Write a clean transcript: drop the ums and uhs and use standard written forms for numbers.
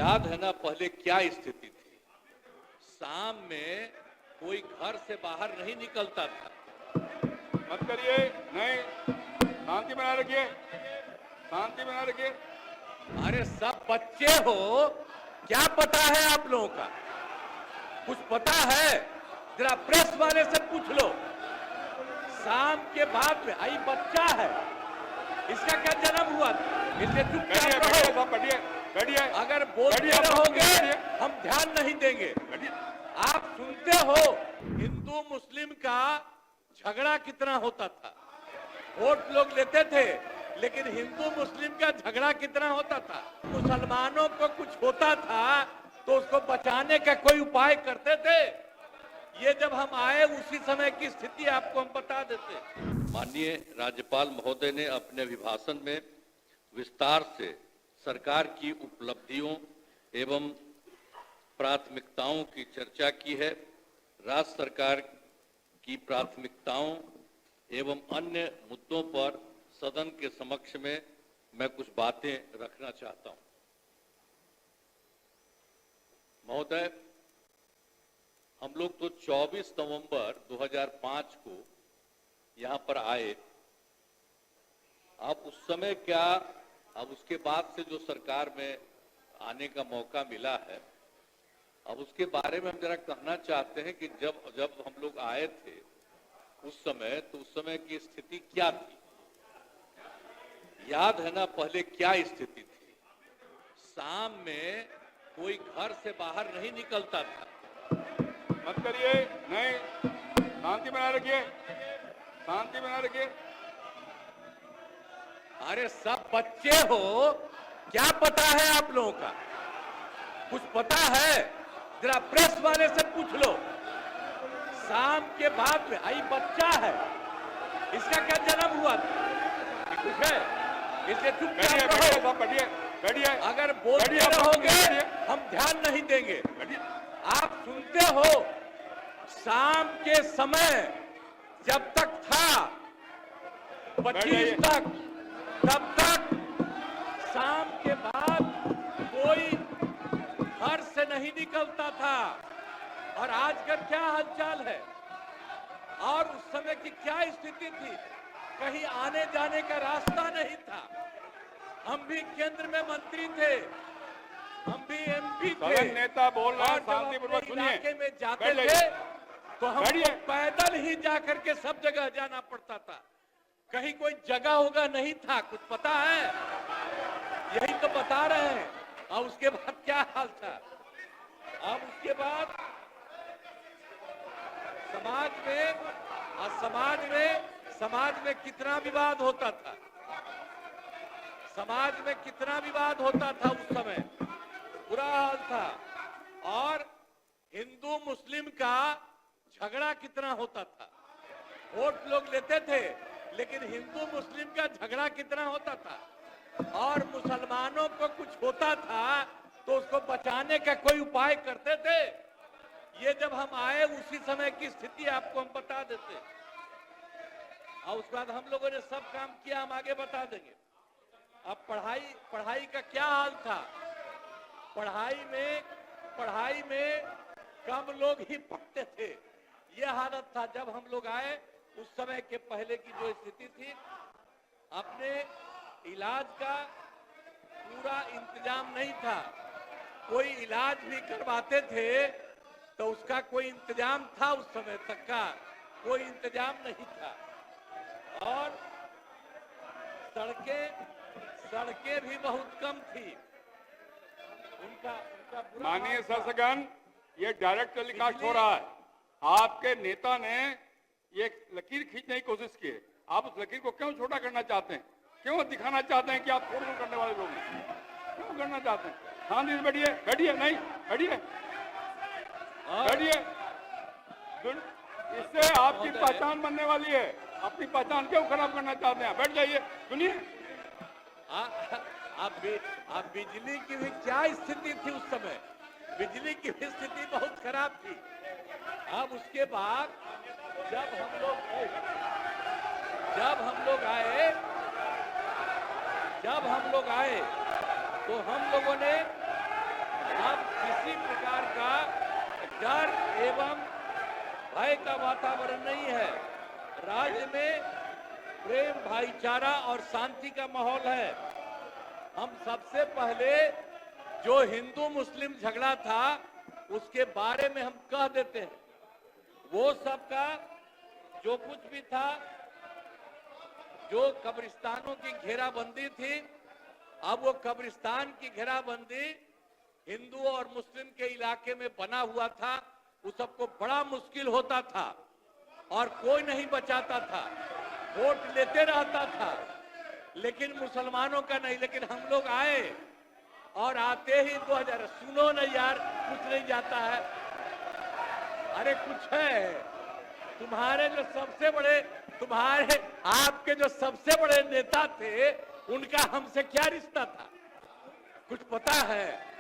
याद है ना पहले क्या स्थिति थी। शाम में कोई घर से बाहर नहीं निकलता था। मत करिए, नहीं, शांति बनाए रखिए, शांति बनाए रखिए। अरे सब बच्चे हो, क्या पता है आप लोगों का? कुछ पता है? जरा प्रेस वाले से पूछ लो। शाम के बाद में आई बच्चा है, इसका क्या जन्म हुआ था? इसलिए चुपचाप रहो। बैठिए, अगर बोलते रहोगे हम ध्यान नहीं देंगे। आप सुनते हो हिंदू मुस्लिम का झगड़ा कितना होता था। वोट लोग लेते थे, लेकिन हिंदू मुस्लिम का झगड़ा कितना होता था। मुसलमानों को कुछ होता था तो उसको बचाने का कोई उपाय करते थे। ये जब हम आए उसी समय की स्थिति आपको हम बता देते। माननीय राज्यपाल महोदय ने अपने अभिभाषण में विस्तार से सरकार की उपलब्धियों एवं प्राथमिकताओं की चर्चा की है। राज्य सरकार की प्राथमिकताओं एवं अन्य मुद्दों पर सदन के समक्ष में मैं कुछ बातें रखना चाहता हूं। महोदय, हम लोग तो 24 नवंबर 2005 को यहां पर आए। अब उस समय क्या, अब उसके बाद से जो सरकार में आने का मौका मिला है, अब उसके बारे में हम जरा कहना चाहते हैं कि जब हम लोग आए थे उस समय, तो उस समय की स्थिति क्या थी। याद है ना पहले क्या स्थिति थी। शाम में कोई घर से बाहर नहीं निकलता था। मत करिए, नहीं, शांति बनाए रखिए, शांति बनाए रखिए। अरे सब बच्चे हो, क्या पता है आप लोगों का? कुछ पता है? जरा प्रेस वाले से पूछ लो। शाम के बाद में आई बच्चा है, इसका क्या जन्म हुआ था? कुछ है? इसलिए चुपचाप रहो। बैठिए। अगर बोलते रहोगे हम ध्यान नहीं देंगे। आप सुनते हो शाम के समय जब तक था 25 तक, तब तक शाम के बाद कोई घर से नहीं निकलता था। और आज का क्या हालचाल है और उस समय की क्या स्थिति थी। कहीं आने जाने का रास्ता नहीं था। हम भी केंद्र में मंत्री थे, हम भी एमपी थे। नेता बोल रहे हैं, और शांतिपूर्वक सुनिए। इलाके में जाते थे तो हमको पैदल ही जाकर के सब जगह जाना पड़ता था। कहीं कोई जगह होगा नहीं था। कुछ पता है? यही तो बता रहे हैं। और उसके बाद क्या हाल था। अब उसके बाद समाज में कितना विवाद होता था। समाज में कितना विवाद होता था उस समय, बुरा हाल था। और हिंदू मुस्लिम का झगड़ा कितना होता था। वोट लोग लेते थे, लेकिन हिंदू मुस्लिम का झगड़ा कितना होता था। और मुसलमानों को कुछ होता था तो उसको बचाने का कोई उपाय करते थे। ये जब हम आए उसी समय की स्थिति आपको हम बता देते। और उसके बाद हम लोगों ने सब काम किया, हम आगे बता देंगे। अब पढ़ाई का क्या हाल था। पढ़ाई में कम लोग ही पढ़ते थे। यह हालत था जब हम लोग आए। उस समय के पहले की जो स्थिति थी, अपने इलाज का पूरा इंतजाम नहीं था। कोई इलाज भी करवाते थे तो उसका कोई इंतजाम था, उस समय तक का कोई इंतजाम नहीं था। और सड़कें भी बहुत कम थी। उनका माननीय शासकगण, ये डायरेक्ट टेलीकास्ट हो रहा है। आपके नेता ने ये लकीर खींचने की कोशिश की है। आप उस लकीर को क्यों छोटा करना चाहते हैं? क्यों दिखाना चाहते हैं कि आप छोड़ करने वाले लोग हैं? क्यों करना चाहते हैं? शांति से बैठिए, नहीं, बैठिए। इससे आपकी पहचान बनने वाली है। अपनी पहचान क्यों खराब करना चाहते हैं? बैठ जाइए, सुनिए। अब बिजली की भी क्या स्थिति थी उस समय। बिजली की भी स्थिति बहुत खराब थी। अब उसके बाद जब हम लोग आए तो हम लोगों ने एवं भय का वातावरण नहीं है। राज्य में प्रेम, भाईचारा और शांति का माहौल है। हम सबसे पहले जो हिंदू मुस्लिम झगड़ा था उसके बारे में हम कह देते हैं। वो सबका जो कुछ भी था, जो कब्रिस्तानों की घेराबंदी थी, अब वो कब्रिस्तान की घेराबंदी हिंदू और मुस्लिम के इलाके में बना हुआ था। उस सबको बड़ा मुश्किल होता था और कोई नहीं बचाता था, वोट लेते रहता था, लेकिन मुसलमानों का नहीं। लेकिन हम लोग आए और आते ही 2000, सुनो ना यार, कुछ नहीं जाता है। अरे कुछ है। तुम्हारे जो सबसे बड़े, तुम्हारे आपके जो सबसे बड़े नेता थे, उनका हमसे क्या रिश्ता था? कुछ पता है?